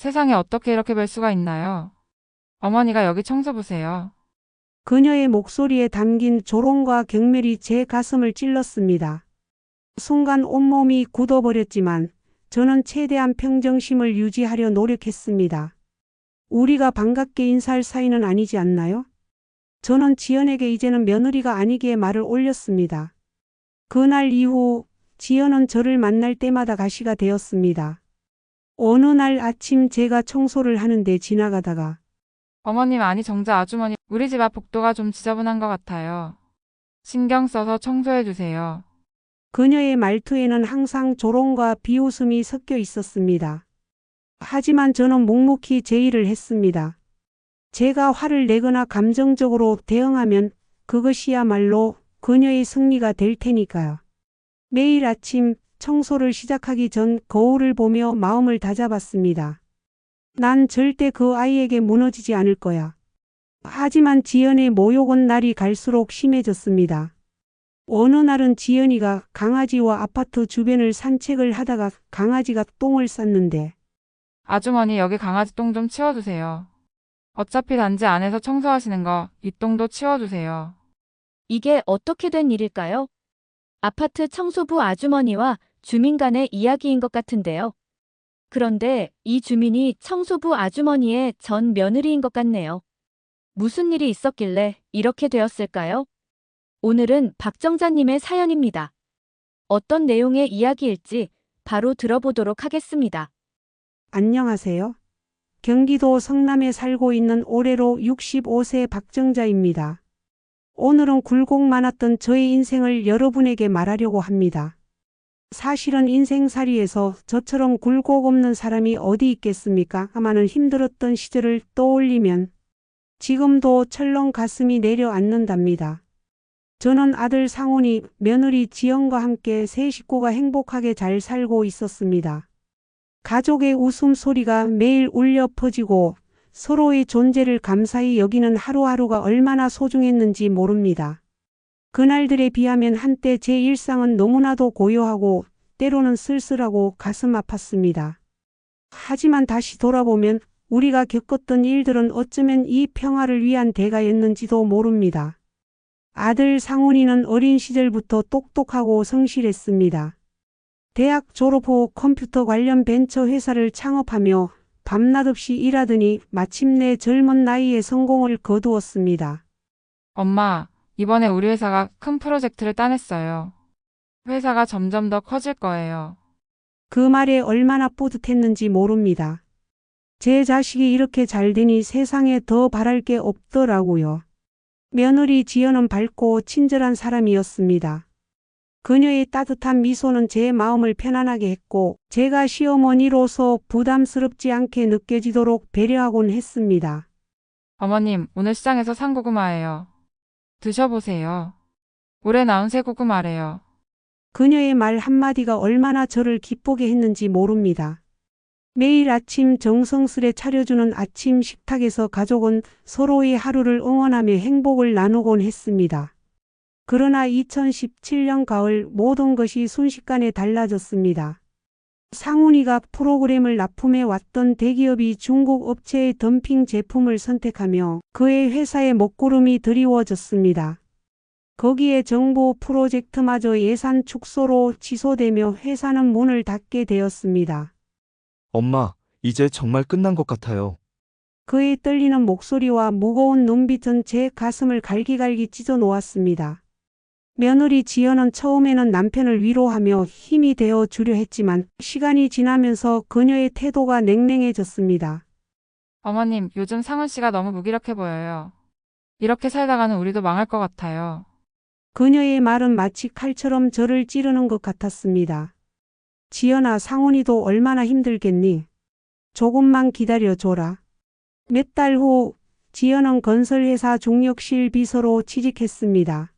세상에 어떻게 이렇게 뵐 수가 있나요? 어머니가 여기 청소부세요. 그녀의 목소리에 담긴 조롱과 경멸이 제 가슴을 찔렀습니다. 순간 온몸이 굳어버렸지만 저는 최대한 평정심을 유지하려 노력했습니다. 우리가 반갑게 인사할 사이는 아니지 않나요? 저는 지연에게 이제는 며느리가 아니기에 말을 올렸습니다. 그날 이후 지연은 저를 만날 때마다 가시가 되었습니다. 어느 날 아침 제가 청소를 하는데 지나가다가 어머님 아니 정자 아주머니 우리 집 앞 복도가 좀 지저분한 것 같아요. 신경 써서 청소해 주세요. 그녀의 말투에는 항상 조롱과 비웃음이 섞여 있었습니다. 하지만 저는 묵묵히 제 일을 했습니다. 제가 화를 내거나 감정적으로 대응하면 그것이야말로 그녀의 승리가 될 테니까요. 매일 아침 청소를 시작하기 전 거울을 보며 마음을 다잡았습니다. 난 절대 그 아이에게 무너지지 않을 거야. 하지만 지연의 모욕은 날이 갈수록 심해졌습니다. 어느 날은 지연이가 강아지와 아파트 주변을 산책을 하다가 강아지가 똥을 쌌는데 아주머니 여기 강아지 똥 좀 치워주세요. 어차피 단지 안에서 청소하시는 거 이 똥도 치워주세요. 이게 어떻게 된 일일까요? 아파트 청소부 아주머니와 주민 간의 이야기인 것 같은데요. 그런데 이 주민이 청소부 아주머니의 전 며느리인 것 같네요. 무슨 일이 있었길래 이렇게 되었을까요? 오늘은 박정자님의 사연입니다. 어떤 내용의 이야기일지 바로 들어보도록 하겠습니다. 안녕하세요. 경기도 성남에 살고 있는 올해로 65세 박정자입니다. 오늘은 굴곡 많았던 저의 인생을 여러분에게 말하려고 합니다. 사실은 인생살이에서 저처럼 굴곡 없는 사람이 어디 있겠습니까? 많은 힘들었던 시절을 떠올리면 지금도 철렁 가슴이 내려앉는답니다. 저는 아들 상훈이, 며느리 지연과 함께 세 식구가 행복하게 잘 살고 있었습니다. 가족의 웃음소리가 매일 울려 퍼지고 서로의 존재를 감사히 여기는 하루하루가 얼마나 소중했는지 모릅니다. 그날들에 비하면 한때 제 일상은 너무나도 고요하고 때로는 쓸쓸하고 가슴 아팠습니다. 하지만 다시 돌아보면 우리가 겪었던 일들은 어쩌면 이 평화를 위한 대가였는지도 모릅니다. 아들 상훈이는 어린 시절부터 똑똑하고 성실했습니다. 대학 졸업 후 컴퓨터 관련 벤처 회사를 창업하며 밤낮 없이 일하더니 마침내 젊은 나이에 성공을 거두었습니다. 엄마, 이번에 우리 회사가 큰 프로젝트를 따냈어요. 회사가 점점 더 커질 거예요. 그 말에 얼마나 뿌듯했는지 모릅니다. 제 자식이 이렇게 잘 되니 세상에 더 바랄 게 없더라고요. 며느리 지연은 밝고 친절한 사람이었습니다. 그녀의 따뜻한 미소는 제 마음을 편안하게 했고 제가 시어머니로서 부담스럽지 않게 느껴지도록 배려하곤 했습니다. 어머님, 오늘 시장에서 산 고구마예요. 드셔보세요. 올해 나온 새 고구마래요. 그녀의 말 한마디가 얼마나 저를 기쁘게 했는지 모릅니다. 매일 아침 정성스레 차려주는 아침 식탁에서 가족은 서로의 하루를 응원하며 행복을 나누곤 했습니다. 그러나 2017년 가을 모든 것이 순식간에 달라졌습니다. 상훈이가 프로그램을 납품해 왔던 대기업이 중국 업체의 덤핑 제품을 선택하며 그의 회사의 먹구름이 드리워졌습니다. 거기에 정부 프로젝트마저 예산 축소로 취소되며 회사는 문을 닫게 되었습니다. 엄마, 이제 정말 끝난 것 같아요. 그의 떨리는 목소리와 무거운 눈빛은 제 가슴을 갈기갈기 찢어 놓았습니다. 며느리 지연은 처음에는 남편을 위로하며 힘이 되어 주려 했지만 시간이 지나면서 그녀의 태도가 냉랭해졌습니다. 어머님, 요즘 상훈 씨가 너무 무기력해 보여요. 이렇게 살다가는 우리도 망할 것 같아요. 그녀의 말은 마치 칼처럼 저를 찌르는 것 같았습니다. 지연아, 상훈이도 얼마나 힘들겠니? 조금만 기다려줘라. 몇 달 후 지연은 건설회사 중력실 비서로 취직했습니다.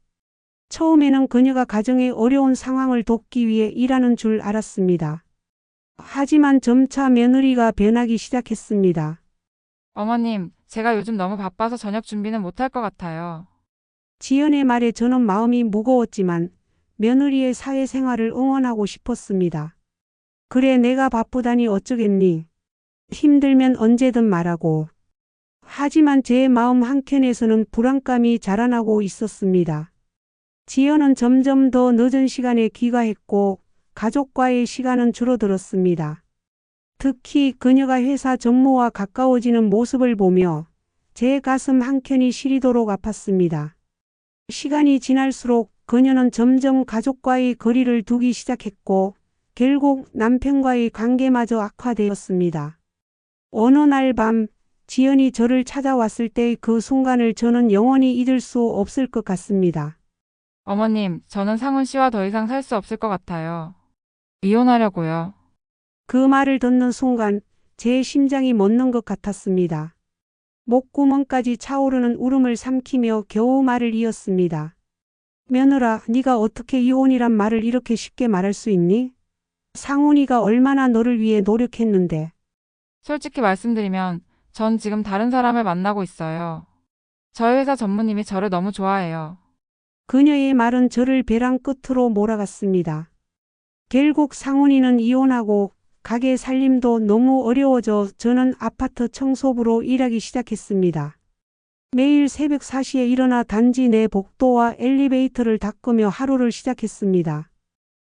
처음에는 그녀가 가정의 어려운 상황을 돕기 위해 일하는 줄 알았습니다. 하지만 점차 며느리가 변하기 시작했습니다. 어머님, 제가 요즘 너무 바빠서 저녁 준비는 못할 것 같아요. 지연의 말에 저는 마음이 무거웠지만 며느리의 사회생활을 응원하고 싶었습니다. 그래, 내가 바쁘다니 어쩌겠니? 힘들면 언제든 말하고. 하지만 제 마음 한켠에서는 불안감이 자라나고 있었습니다. 지연은 점점 더 늦은 시간에 귀가했고 가족과의 시간은 줄어들었습니다. 특히 그녀가 회사 전무와 가까워지는 모습을 보며 제 가슴 한켠이 시리도록 아팠습니다. 시간이 지날수록 그녀는 점점 가족과의 거리를 두기 시작했고 결국 남편과의 관계마저 악화되었습니다. 어느 날 밤 지연이 저를 찾아왔을 때의 그 순간을 저는 영원히 잊을 수 없을 것 같습니다. 어머님, 저는 상훈 씨와 더 이상 살 수 없을 것 같아요. 이혼하려고요. 그 말을 듣는 순간 제 심장이 멎는 것 같았습니다. 목구멍까지 차오르는 울음을 삼키며 겨우 말을 이었습니다. 며느라, 네가 어떻게 이혼이란 말을 이렇게 쉽게 말할 수 있니? 상훈이가 얼마나 너를 위해 노력했는데. 솔직히 말씀드리면 전 지금 다른 사람을 만나고 있어요. 저희 회사 전무님이 저를 너무 좋아해요. 그녀의 말은 저를 벼랑 끝으로 몰아갔습니다. 결국 상훈이는 이혼하고 가게 살림도 너무 어려워져 저는 아파트 청소부로 일하기 시작했습니다. 매일 새벽 4시에 일어나 단지 내 복도와 엘리베이터를 닦으며 하루를 시작했습니다.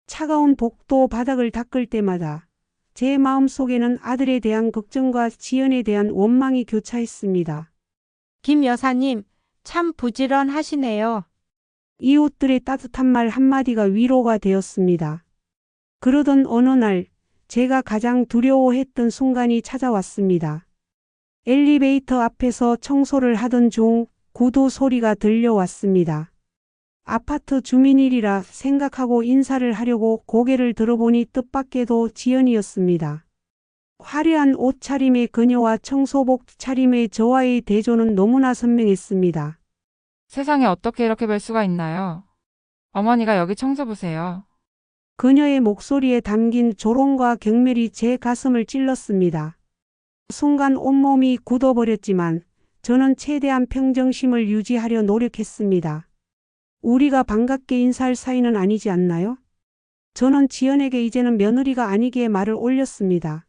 차가운 복도 바닥을 닦을 때마다 제 마음속에는 아들에 대한 걱정과 지연에 대한 원망이 교차했습니다. 김 여사님, 참 부지런하시네요. 이웃들의 따뜻한 말 한마디가 위로가 되었습니다. 그러던 어느 날 제가 가장 두려워했던 순간이 찾아왔습니다. 엘리베이터 앞에서 청소를 하던 중 구두 소리가 들려왔습니다. 아파트 주민일이라 생각하고 인사를 하려고 고개를 들어보니 뜻밖에도 지연이었습니다. 화려한 옷차림의 그녀와 청소복 차림의 저와의 대조는 너무나 선명했습니다. 세상에 어떻게 이렇게 뵐 수가 있나요? 어머니가 여기 청소부세요. 그녀의 목소리에 담긴 조롱과 경멸이 제 가슴을 찔렀습니다. 순간 온몸이 굳어버렸지만 저는 최대한 평정심을 유지하려 노력했습니다. 우리가 반갑게 인사할 사이는 아니지 않나요? 저는 지연에게 이제는 며느리가 아니기에 말을 올렸습니다.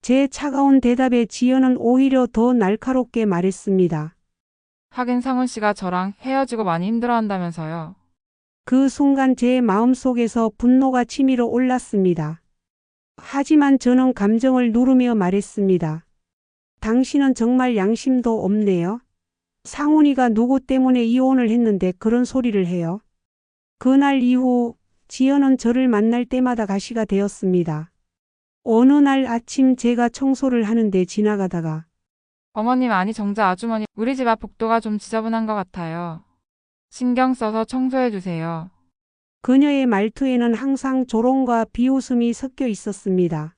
제 차가운 대답에 지연은 오히려 더 날카롭게 말했습니다. 하긴 상훈 씨가 저랑 헤어지고 많이 힘들어한다면서요. 그 순간 제 마음속에서 분노가 치밀어 올랐습니다. 하지만 저는 감정을 누르며 말했습니다. 당신은 정말 양심도 없네요. 상훈이가 누구 때문에 이혼을 했는데 그런 소리를 해요. 그날 이후 지연은 저를 만날 때마다 가시가 되었습니다. 어느 날 아침 제가 청소를 하는데 지나가다가 어머님 아니 정자 아주머니 우리 집 앞 복도가 좀 지저분한 것 같아요. 신경 써서 청소해 주세요. 그녀의 말투에는 항상 조롱과 비웃음이 섞여 있었습니다.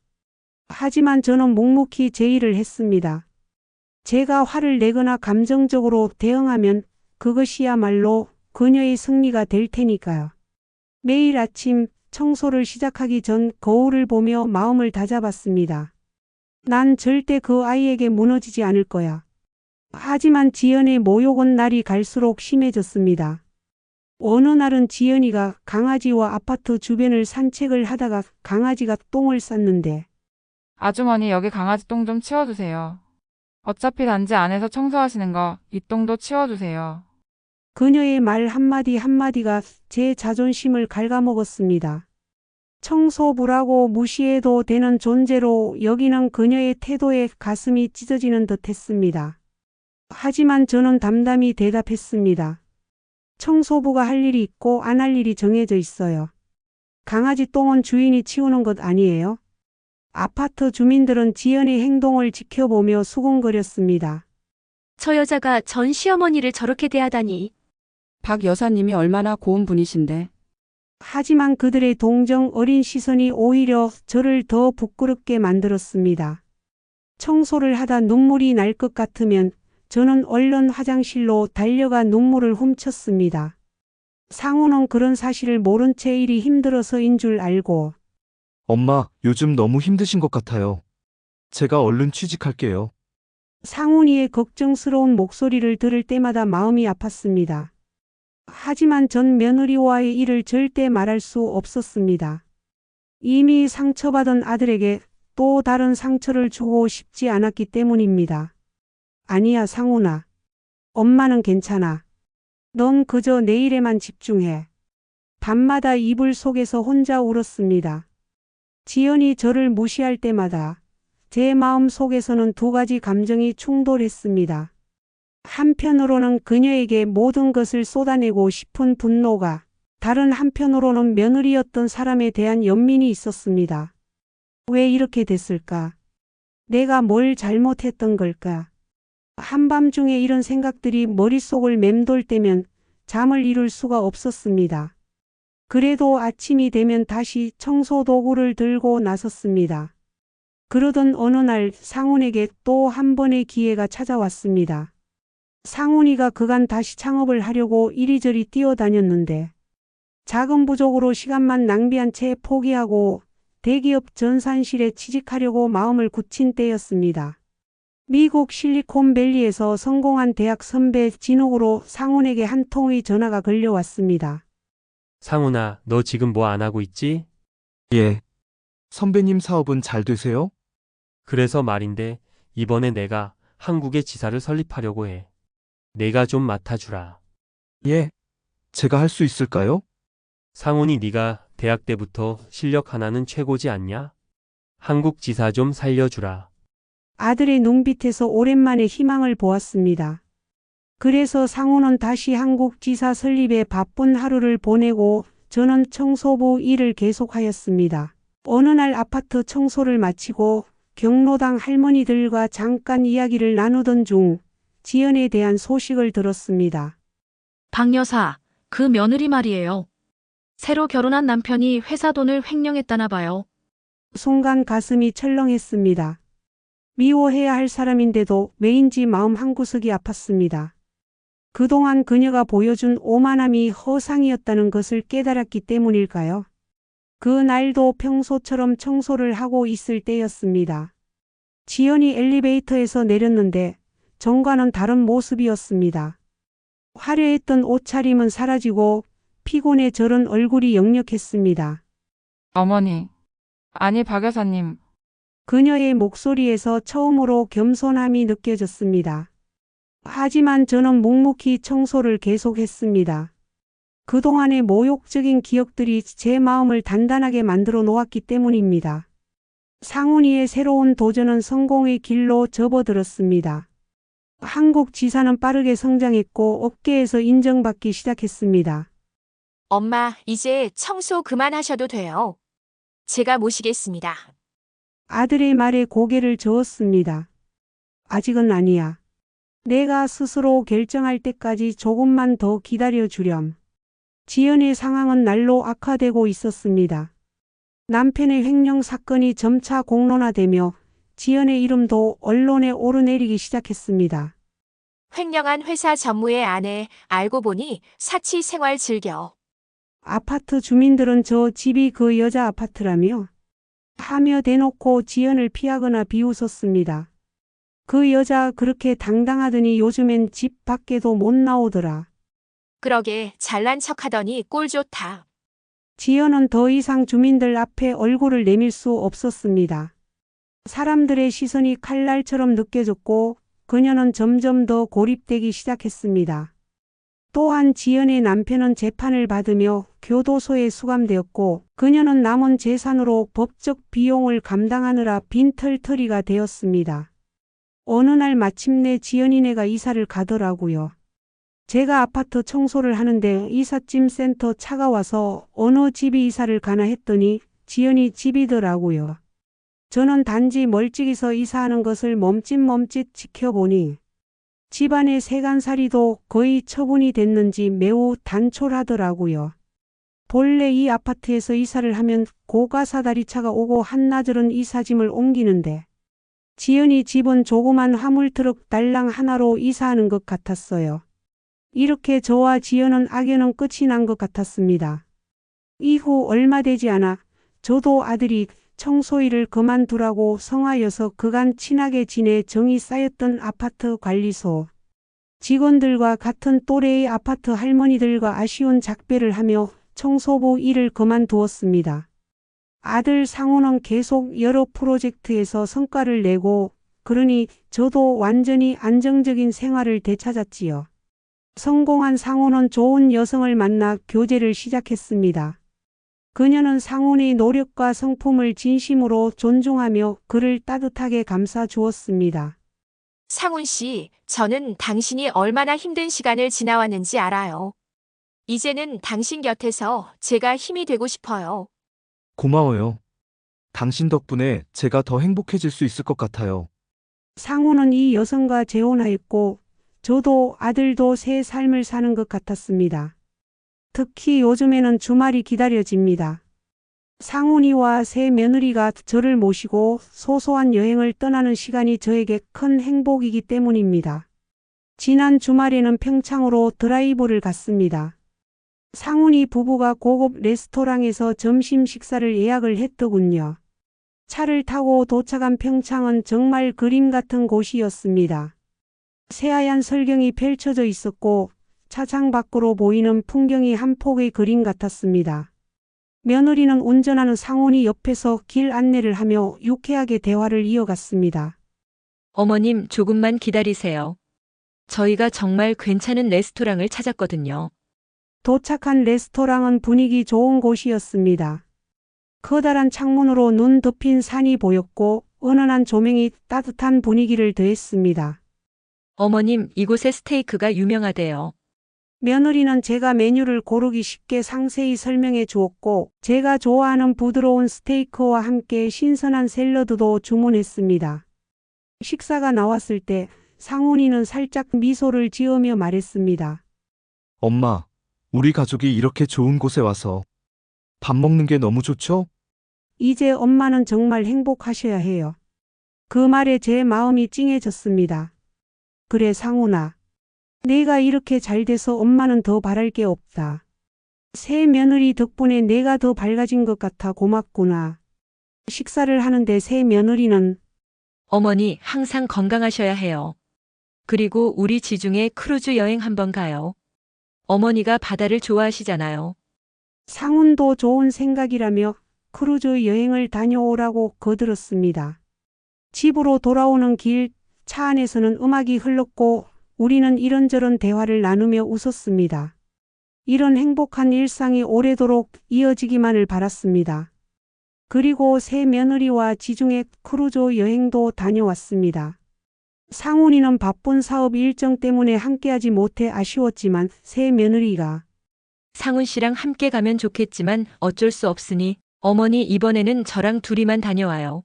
하지만 저는 묵묵히 제 일을 했습니다. 제가 화를 내거나 감정적으로 대응하면 그것이야말로 그녀의 승리가 될 테니까요. 매일 아침 청소를 시작하기 전 거울을 보며 마음을 다잡았습니다. 난 절대 그 아이에게 무너지지 않을 거야. 하지만 지연의 모욕은 날이 갈수록 심해졌습니다. 어느 날은 지연이가 강아지와 아파트 주변을 산책을 하다가 강아지가 똥을 쌌는데 아주머니 여기 강아지 똥 좀 치워주세요. 어차피 단지 안에서 청소하시는 거 이 똥도 치워주세요. 그녀의 말 한마디 한마디가 제 자존심을 갉아먹었습니다. 청소부라고 무시해도 되는 존재로 여기는 그녀의 태도에 가슴이 찢어지는 듯 했습니다. 하지만 저는 담담히 대답했습니다. 청소부가 할 일이 있고 안 할 일이 정해져 있어요. 강아지 똥은 주인이 치우는 것 아니에요? 아파트 주민들은 지연의 행동을 지켜보며 수군거렸습니다. 저 여자가 전 시어머니를 저렇게 대하다니. 박 여사님이 얼마나 고운 분이신데. 하지만 그들의 동정 어린 시선이 오히려 저를 더 부끄럽게 만들었습니다. 청소를 하다 눈물이 날 것 같으면 저는 얼른 화장실로 달려가 눈물을 훔쳤습니다. 상훈은 그런 사실을 모른 채 일이 힘들어서인 줄 알고 엄마, 요즘 너무 힘드신 것 같아요. 제가 얼른 취직할게요. 상훈이의 걱정스러운 목소리를 들을 때마다 마음이 아팠습니다. 하지만 전 며느리와의 일을 절대 말할 수 없었습니다. 이미 상처받은 아들에게 또 다른 상처를 주고 싶지 않았기 때문입니다. 아니야, 상훈아. 엄마는 괜찮아. 넌 그저 내 일에만 집중해. 밤마다 이불 속에서 혼자 울었습니다. 지연이 저를 무시할 때마다 제 마음 속에서는 두 가지 감정이 충돌했습니다. 한편으로는 그녀에게 모든 것을 쏟아내고 싶은 분노가, 다른 한편으로는 며느리였던 사람에 대한 연민이 있었습니다. 왜 이렇게 됐을까? 내가 뭘 잘못했던 걸까? 한밤중에 이런 생각들이 머릿속을 맴돌 때면 잠을 이룰 수가 없었습니다. 그래도 아침이 되면 다시 청소 도구를 들고 나섰습니다. 그러던 어느 날 상훈에게 또 한 번의 기회가 찾아왔습니다. 상훈이가 그간 다시 창업을 하려고 이리저리 뛰어다녔는데 자금 부족으로 시간만 낭비한 채 포기하고 대기업 전산실에 취직하려고 마음을 굳힌 때였습니다. 미국 실리콘밸리에서 성공한 대학 선배 진욱으로 상훈에게 한 통의 전화가 걸려왔습니다. 상훈아, 너 지금 뭐 안 하고 있지? 예. 선배님 사업은 잘 되세요? 그래서 말인데 이번에 내가 한국에 지사를 설립하려고 해. 내가 좀 맡아주라. 예. 제가 할 수 있을까요? 상훈이 네가 대학 때부터 실력 하나는 최고지 않냐? 한국 지사 좀 살려주라. 아들의 눈빛에서 오랜만에 희망을 보았습니다. 그래서 상훈은 다시 한국 지사 설립에 바쁜 하루를 보내고 저는 청소부 일을 계속하였습니다. 어느 날 아파트 청소를 마치고 경로당 할머니들과 잠깐 이야기를 나누던 중 지연에 대한 소식을 들었습니다. 박 여사, 그 며느리 말이에요. 새로 결혼한 남편이 회사 돈을 횡령했다나 봐요. 순간 가슴이 철렁했습니다. 미워해야 할 사람인데도 왜인지 마음 한구석이 아팠습니다. 그동안 그녀가 보여준 오만함이 허상이었다는 것을 깨달았기 때문일까요? 그 날도 평소처럼 청소를 하고 있을 때였습니다. 지연이 엘리베이터에서 내렸는데 전과는 다른 모습이었습니다. 화려했던 옷차림은 사라지고 피곤에 절은 얼굴이 역력했습니다. 어머니. 아니, 박 여사님. 그녀의 목소리에서 처음으로 겸손함이 느껴졌습니다. 하지만 저는 묵묵히 청소를 계속했습니다. 그동안의 모욕적인 기억들이 제 마음을 단단하게 만들어 놓았기 때문입니다. 상훈이의 새로운 도전은 성공의 길로 접어들었습니다. 한국 지사는 빠르게 성장했고 업계에서 인정받기 시작했습니다. 엄마, 이제 청소 그만하셔도 돼요. 제가 모시겠습니다. 아들의 말에 고개를 저었습니다. 아직은 아니야. 내가 스스로 결정할 때까지 조금만 더 기다려 주렴. 지연의 상황은 날로 악화되고 있었습니다. 남편의 횡령 사건이 점차 공론화되며 지연의 이름도 언론에 오르내리기 시작했습니다. 횡령한 회사 전무의 아내, 알고 보니 사치 생활 즐겨. 아파트 주민들은 저 집이 그 여자 아파트라며 하며 대놓고 지연을 피하거나 비웃었습니다. 그 여자 그렇게 당당하더니 요즘엔 집 밖에도 못 나오더라. 그러게 잘난 척하더니 꼴 좋다. 지연은 더 이상 주민들 앞에 얼굴을 내밀 수 없었습니다. 사람들의 시선이 칼날처럼 느껴졌고 그녀는 점점 더 고립되기 시작했습니다. 또한 지연의 남편은 재판을 받으며 교도소에 수감되었고 그녀는 남은 재산으로 법적 비용을 감당하느라 빈털터리가 되었습니다. 어느 날 마침내 지연이네가 이사를 가더라고요. 제가 아파트 청소를 하는데 이삿짐 센터 차가 와서 어느 집이 이사를 가나 했더니 지연이 집이더라고요. 저는 단지 멀찍이서 이사하는 것을 멈칫멈칫 지켜보니 집안의 세간살이도 거의 처분이 됐는지 매우 단촐하더라고요. 본래 이 아파트에서 이사를 하면 고가사다리차가 오고 한나절은 이삿짐을 옮기는데 지연이 집은 조그만 화물트럭 달랑 하나로 이사하는 것 같았어요. 이렇게 저와 지연은 악연은 끝이 난 것 같았습니다. 이후 얼마 되지 않아 저도 아들이 청소일을 그만두라고 성하여서 그간 친하게 지내 정이 쌓였던 아파트 관리소 직원들과 같은 또래의 아파트 할머니들과 아쉬운 작별을 하며 청소부 일을 그만두었습니다. 아들 상우는 계속 여러 프로젝트에서 성과를 내고 그러니 저도 완전히 안정적인 생활을 되찾았지요. 성공한 상우는 좋은 여성을 만나 교제를 시작했습니다. 그녀는 상훈의 노력과 성품을 진심으로 존중하며 그를 따뜻하게 감싸 주었습니다. 상훈 씨, 저는 당신이 얼마나 힘든 시간을 지나왔는지 알아요. 이제는 당신 곁에서 제가 힘이 되고 싶어요. 고마워요. 당신 덕분에 제가 더 행복해질 수 있을 것 같아요. 상훈은 이 여성과 재혼하였고 저도 아들도 새 삶을 사는 것 같았습니다. 특히 요즘에는 주말이 기다려집니다. 상훈이와 새 며느리가 저를 모시고 소소한 여행을 떠나는 시간이 저에게 큰 행복이기 때문입니다. 지난 주말에는 평창으로 드라이브를 갔습니다. 상훈이 부부가 고급 레스토랑에서 점심 식사를 예약을 했더군요. 차를 타고 도착한 평창은 정말 그림 같은 곳이었습니다. 새하얀 설경이 펼쳐져 있었고 차창 밖으로 보이는 풍경이 한 폭의 그림 같았습니다. 며느리는 운전하는 상훈이 옆에서 길 안내를 하며 유쾌하게 대화를 이어갔습니다. 어머님, 조금만 기다리세요. 저희가 정말 괜찮은 레스토랑을 찾았거든요. 도착한 레스토랑은 분위기 좋은 곳이었습니다. 커다란 창문으로 눈 덮인 산이 보였고 은은한 조명이 따뜻한 분위기를 더했습니다. 어머님, 이곳의 스테이크가 유명하대요. 며느리는 제가 메뉴를 고르기 쉽게 상세히 설명해 주었고 제가 좋아하는 부드러운 스테이크와 함께 신선한 샐러드도 주문했습니다. 식사가 나왔을 때 상훈이는 살짝 미소를 지으며 말했습니다. 엄마, 우리 가족이 이렇게 좋은 곳에 와서 밥 먹는 게 너무 좋죠? 이제 엄마는 정말 행복하셔야 해요. 그 말에 제 마음이 찡해졌습니다. 그래 상훈아. 내가 이렇게 잘 돼서 엄마는 더 바랄 게 없다. 새 며느리 덕분에 내가 더 밝아진 것 같아 고맙구나. 식사를 하는데 새 며느리는 어머니, 항상 건강하셔야 해요. 그리고 우리 지중해 크루즈 여행 한번 가요. 어머니가 바다를 좋아하시잖아요. 상훈도 좋은 생각이라며 크루즈 여행을 다녀오라고 거들었습니다. 집으로 돌아오는 길 차 안에서는 음악이 흘렀고 우리는 이런저런 대화를 나누며 웃었습니다. 이런 행복한 일상이 오래도록 이어지기만을 바랐습니다. 그리고 새 며느리와 지중해 크루즈 여행도 다녀왔습니다. 상훈이는 바쁜 사업 일정 때문에 함께하지 못해 아쉬웠지만 새 며느리가 상훈 씨랑 함께 가면 좋겠지만 어쩔 수 없으니 어머니 이번에는 저랑 둘이만 다녀와요.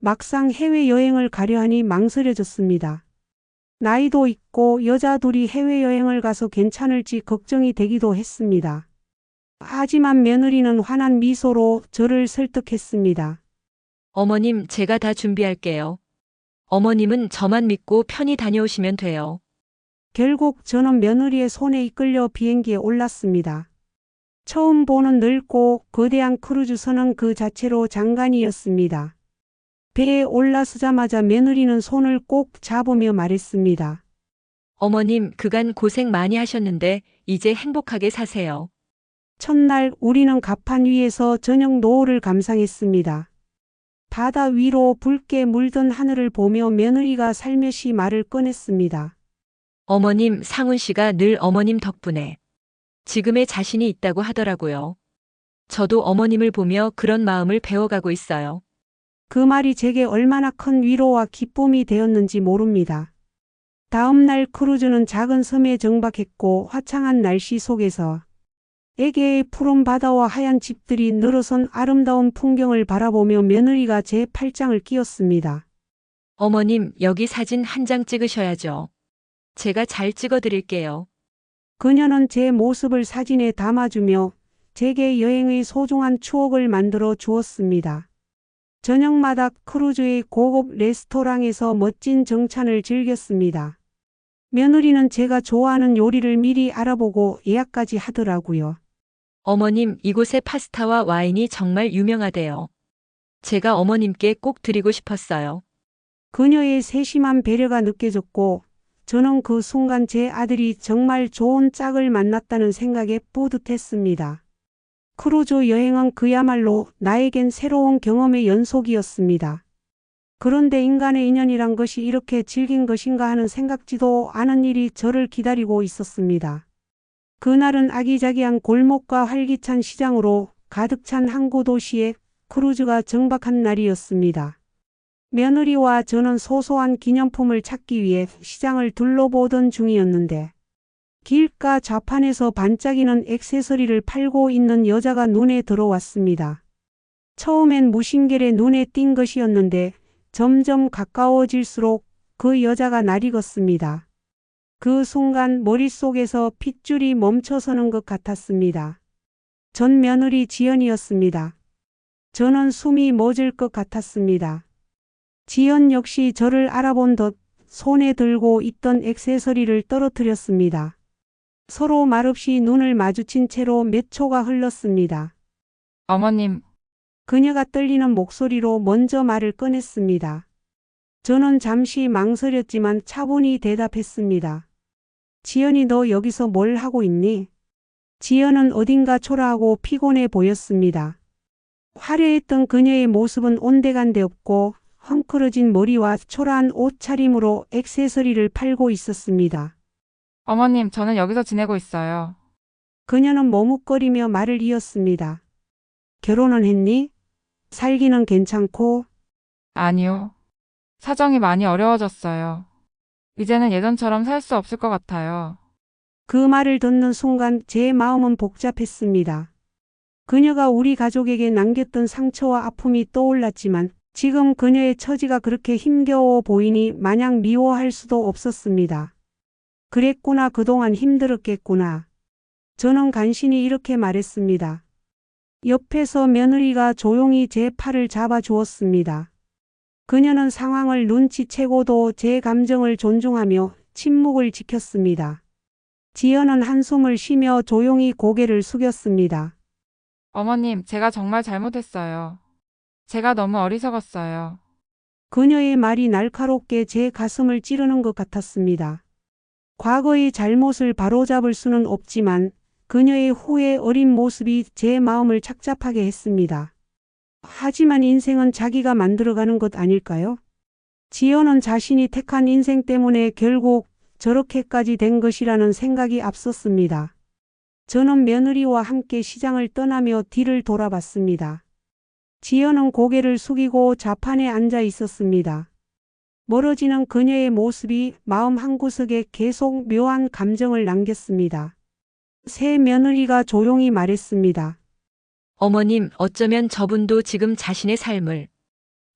막상 해외여행을 가려 하니 망설여졌습니다. 나이도 있고 여자 둘이 해외여행을 가서 괜찮을지 걱정이 되기도 했습니다. 하지만 며느리는 환한 미소로 저를 설득했습니다. 어머님, 제가 다 준비할게요. 어머님은 저만 믿고 편히 다녀오시면 돼요. 결국 저는 며느리의 손에 이끌려 비행기에 올랐습니다. 처음 보는 넓고 거대한 크루즈선은 그 자체로 장관이었습니다. 배에 올라서자마자 며느리는 손을 꼭 잡으며 말했습니다. 어머님, 그간 고생 많이 하셨는데 이제 행복하게 사세요. 첫날 우리는 갑판 위에서 저녁 노을을 감상했습니다. 바다 위로 붉게 물든 하늘을 보며 며느리가 살며시 말을 꺼냈습니다. 어머님, 상훈 씨가 늘 어머님 덕분에 지금의 자신이 있다고 하더라고요. 저도 어머님을 보며 그런 마음을 배워가고 있어요. 그 말이 제게 얼마나 큰 위로와 기쁨이 되었는지 모릅니다. 다음 날 크루즈는 작은 섬에 정박했고 화창한 날씨 속에서 애게의 푸른 바다와 하얀 집들이 늘어선 아름다운 풍경을 바라보며 며느리가 제 팔짱을 끼웠습니다. 어머님, 여기 사진 한 장 찍으셔야죠. 제가 잘 찍어드릴게요. 그녀는 제 모습을 사진에 담아주며 제게 여행의 소중한 추억을 만들어 주었습니다. 저녁마다 크루즈의 고급 레스토랑에서 멋진 정찬을 즐겼습니다. 며느리는 제가 좋아하는 요리를 미리 알아보고 예약까지 하더라고요. 어머님, 이곳의 파스타와 와인이 정말 유명하대요. 제가 어머님께 꼭 드리고 싶었어요. 그녀의 세심한 배려가 느껴졌고 저는 그 순간 제 아들이 정말 좋은 짝을 만났다는 생각에 뿌듯했습니다. 크루즈 여행은 그야말로 나에겐 새로운 경험의 연속이었습니다. 그런데 인간의 인연이란 것이 이렇게 질긴 것인가 하는 생각지도 않은 일이 저를 기다리고 있었습니다. 그날은 아기자기한 골목과 활기찬 시장으로 가득 찬 항구 도시에 크루즈가 정박한 날이었습니다. 며느리와 저는 소소한 기념품을 찾기 위해 시장을 둘러보던 중이었는데 길가 좌판에서 반짝이는 액세서리를 팔고 있는 여자가 눈에 들어왔습니다. 처음엔 무심결에 눈에 띈 것이었는데 점점 가까워질수록 그 여자가 낯익었습니다. 그 순간 머릿속에서 핏줄이 멈춰서는 것 같았습니다. 전 며느리 지연이었습니다. 저는 숨이 멎을 것 같았습니다. 지연 역시 저를 알아본 듯 손에 들고 있던 액세서리를 떨어뜨렸습니다. 서로 말없이 눈을 마주친 채로 몇 초가 흘렀습니다. 어머님, 그녀가 떨리는 목소리로 먼저 말을 꺼냈습니다. 저는 잠시 망설였지만 차분히 대답했습니다. 지연이 너 여기서 뭘 하고 있니? 지연은 어딘가 초라하고 피곤해 보였습니다. 화려했던 그녀의 모습은 온데간데 없고 헝클어진 머리와 초라한 옷차림으로 액세서리를 팔고 있었습니다. 어머님, 저는 여기서 지내고 있어요. 그녀는 머뭇거리며 말을 이었습니다. 결혼은 했니? 살기는 괜찮고? 아니요. 사정이 많이 어려워졌어요. 이제는 예전처럼 살 수 없을 것 같아요. 그 말을 듣는 순간 제 마음은 복잡했습니다. 그녀가 우리 가족에게 남겼던 상처와 아픔이 떠올랐지만 지금 그녀의 처지가 그렇게 힘겨워 보이니 마냥 미워할 수도 없었습니다. 그랬구나, 그동안 힘들었겠구나. 저는 간신히 이렇게 말했습니다. 옆에서 며느리가 조용히 제 팔을 잡아주었습니다. 그녀는 상황을 눈치채고도 제 감정을 존중하며 침묵을 지켰습니다. 지연은 한숨을 쉬며 조용히 고개를 숙였습니다. 어머님, 제가 정말 잘못했어요. 제가 너무 어리석었어요. 그녀의 말이 날카롭게 제 가슴을 찌르는 것 같았습니다. 과거의 잘못을 바로잡을 수는 없지만 그녀의 후회 어린 모습이 제 마음을 착잡하게 했습니다. 하지만 인생은 자기가 만들어가는 것 아닐까요? 지연은 자신이 택한 인생 때문에 결국 저렇게까지 된 것이라는 생각이 앞섰습니다. 저는 며느리와 함께 시장을 떠나며 뒤를 돌아봤습니다. 지연은 고개를 숙이고 좌판에 앉아 있었습니다. 멀어지는 그녀의 모습이 마음 한구석에 계속 묘한 감정을 남겼습니다. 새 며느리가 조용히 말했습니다. 어머님, 어쩌면 저분도 지금 자신의 삶을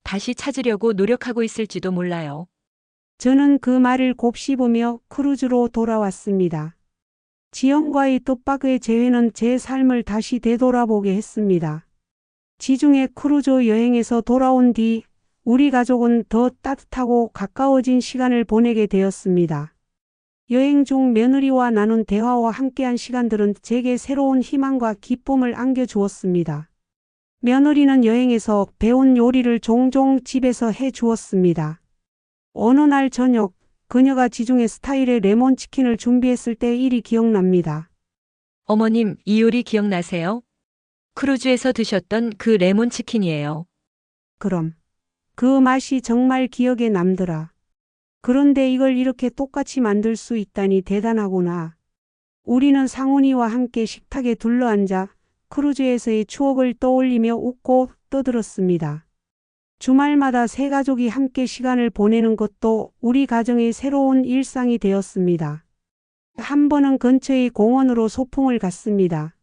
다시 찾으려고 노력하고 있을지도 몰라요. 저는 그 말을 곱씹으며 크루즈로 돌아왔습니다. 지연과의 뜻밖의 재회는 제 삶을 다시 되돌아보게 했습니다. 지중해 크루즈 여행에서 돌아온 뒤 우리 가족은 더 따뜻하고 가까워진 시간을 보내게 되었습니다. 여행 중 며느리와 나눈 대화와 함께한 시간들은 제게 새로운 희망과 기쁨을 안겨주었습니다. 며느리는 여행에서 배운 요리를 종종 집에서 해주었습니다. 어느 날 저녁, 그녀가 지중해 스타일의 레몬치킨을 준비했을 때 일이 기억납니다. 어머님, 이 요리 기억나세요? 크루즈에서 드셨던 그 레몬치킨이에요. 그럼. 그 맛이 정말 기억에 남더라. 그런데 이걸 이렇게 똑같이 만들 수 있다니 대단하구나. 우리는 상훈이와 함께 식탁에 둘러앉아 크루즈에서의 추억을 떠올리며 웃고 떠들었습니다. 주말마다 세 가족이 함께 시간을 보내는 것도 우리 가정의 새로운 일상이 되었습니다. 한 번은 근처의 공원으로 소풍을 갔습니다.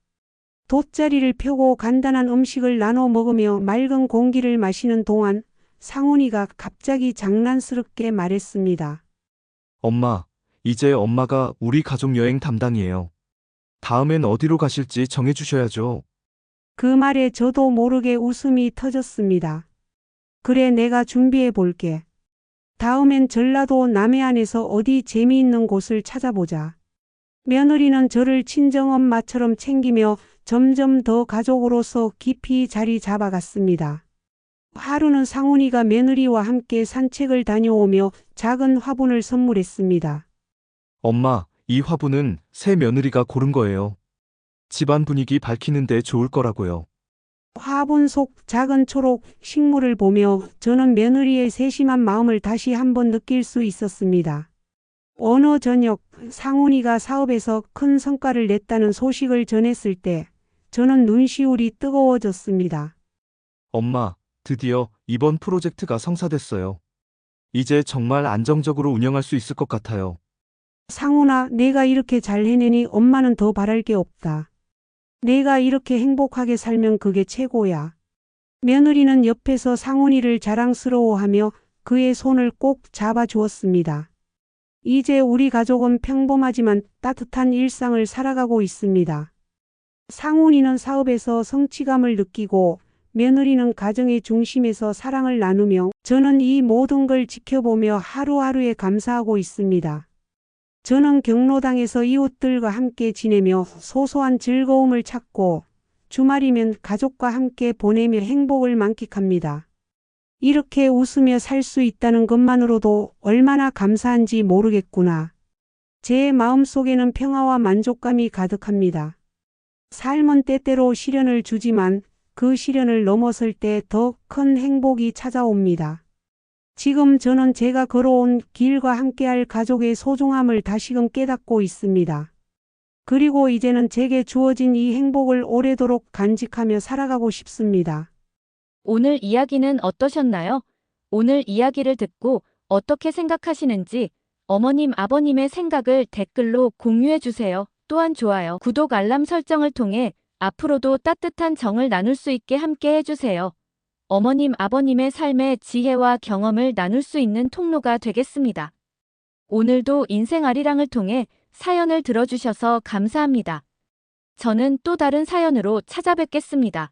돗자리를 펴고 간단한 음식을 나눠 먹으며 맑은 공기를 마시는 동안 상훈이가 갑자기 장난스럽게 말했습니다. 엄마, 이제 엄마가 우리 가족 여행 담당이에요. 다음엔 어디로 가실지 정해주셔야죠. 그 말에 저도 모르게 웃음이 터졌습니다. 그래, 내가 준비해 볼게. 다음엔 전라도 남해안에서 어디 재미있는 곳을 찾아보자. 며느리는 저를 친정엄마처럼 챙기며 점점 더 가족으로서 깊이 자리 잡아갔습니다. 하루는 상훈이가 며느리와 함께 산책을 다녀오며 작은 화분을 선물했습니다. 엄마, 이 화분은 새 며느리가 고른 거예요. 집안 분위기 밝히는데 좋을 거라고요. 화분 속 작은 초록 식물을 보며 저는 며느리의 세심한 마음을 다시 한번 느낄 수 있었습니다. 어느 저녁 상훈이가 사업에서 큰 성과를 냈다는 소식을 전했을 때 저는 눈시울이 뜨거워졌습니다. 엄마, 드디어 이번 프로젝트가 성사됐어요. 이제 정말 안정적으로 운영할 수 있을 것 같아요. 상훈아, 내가 이렇게 잘 해내니 엄마는 더 바랄 게 없다. 내가 이렇게 행복하게 살면 그게 최고야. 며느리는 옆에서 상훈이를 자랑스러워하며 그의 손을 꼭 잡아주었습니다. 이제 우리 가족은 평범하지만 따뜻한 일상을 살아가고 있습니다. 상훈이는 사업에서 성취감을 느끼고 며느리는 가정의 중심에서 사랑을 나누며 저는 이 모든 걸 지켜보며 하루하루에 감사하고 있습니다. 저는 경로당에서 이웃들과 함께 지내며 소소한 즐거움을 찾고 주말이면 가족과 함께 보내며 행복을 만끽합니다. 이렇게 웃으며 살 수 있다는 것만으로도 얼마나 감사한지 모르겠구나. 제 마음속에는 평화와 만족감이 가득합니다. 삶은 때때로 시련을 주지만 그 시련을 넘어설 때 더 큰 행복이 찾아옵니다. 지금 저는 제가 걸어온 길과 함께할 가족의 소중함을 다시금 깨닫고 있습니다. 그리고 이제는 제게 주어진 이 행복을 오래도록 간직하며 살아가고 싶습니다. 오늘 이야기는 어떠셨나요? 오늘 이야기를 듣고 어떻게 생각하시는지 어머님, 아버님의 생각을 댓글로 공유해 주세요. 또한 좋아요, 구독, 알람 설정을 통해 앞으로도 따뜻한 정을 나눌 수 있게 함께 해주세요. 어머님, 아버님의 삶의 지혜와 경험을 나눌 수 있는 통로가 되겠습니다. 오늘도 인생 아리랑을 통해 사연을 들어주셔서 감사합니다. 저는 또 다른 사연으로 찾아뵙겠습니다.